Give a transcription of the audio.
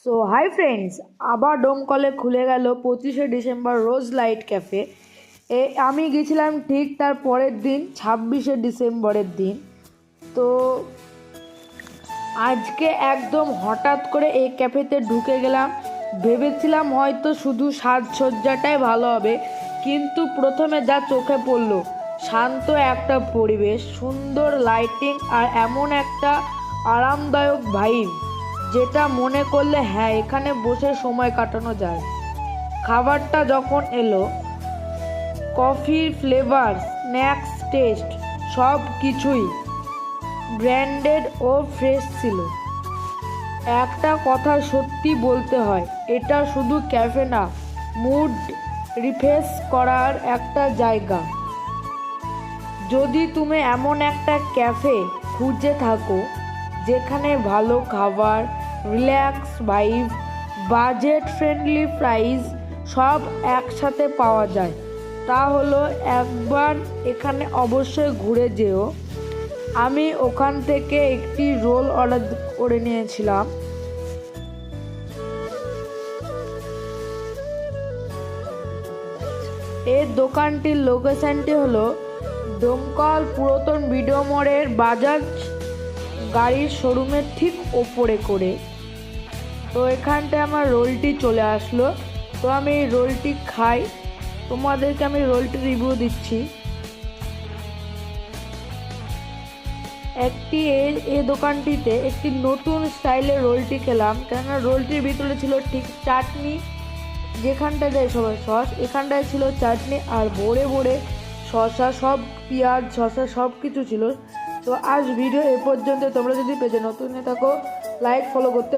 So hi friends, আবার ডোমকলে খুলে গেল 25শে ডিসেম্বর রোজ লাইট ক্যাফে। আমি গেছিলাম ঠিক তার পরের দিন 26শে ডিসেম্বরের দিন। তো আজকে একদম হঠাৎ করে এই ক্যাফেতে ঢুকে গেলাম। ভেবেছিলাম হয়তো শুধু সাজসজ্জাটাই ভালো হবে, কিন্তু প্রথমে যা চোখে পড়লো শান্ত একটা পরিবেশ, সুন্দর লাইটিং আর এমন একটা আরামদায়ক ভাইব যেটা মনে করলে হ্যাঁ এখানে বসে সময় কাটানো যায়। খাবারটা যখন এলো, কফির ফ্লেভার, স্ন্যাক্স, টেস্ট সব কিছুই ব্র্যান্ডেড ও ফ্রেশ ছিল। একটা কথা সত্যি বলতে হয়, এটা শুধু ক্যাফে না, মুড রিফ্রেশ করার একটা জায়গা। যদি তুমি এমন একটা ক্যাফে খুঁজে থাকো যেখানে ভালো খাবার, relax vibe, budget friendly price সব একসাথে পাওয়া যায়, তাহলে একবার এখানে অবশ্যই ঘুরে যেও। আমি ওখান থেকে একটি রোল অর্ডার করে নিয়েছিলাম। এই দোকানটির লোকেশনটি হলো ডোমকল পুরাতন ভিডিও মোড়ের বাজাজ গাড়ির শোরুমের ঠিক ওপরে করে। তো এখানটায় আমার রোলটি চলে আসলো। তো আমি এই রোলটি খাই, তোমাদেরকে আমি রোলটি রিভিউ দিচ্ছি। এই দোকানটিতে একটি নতুন স্টাইলের রোলটি খেলাম, কেননা রোলটির ভিতরে ছিল ঠিক চাটনি, যেখানটায় দেয় সবাই সস, এখানটায় ছিল চাটনি আর ভরে ভরে শসা, সব পেঁয়াজ শসা সব কিছু ছিল। তো আজ ভিডিও এ পর্যন্ত। তোমরা যদি পেজে নতুন থাকো, লাইক ফলো করতে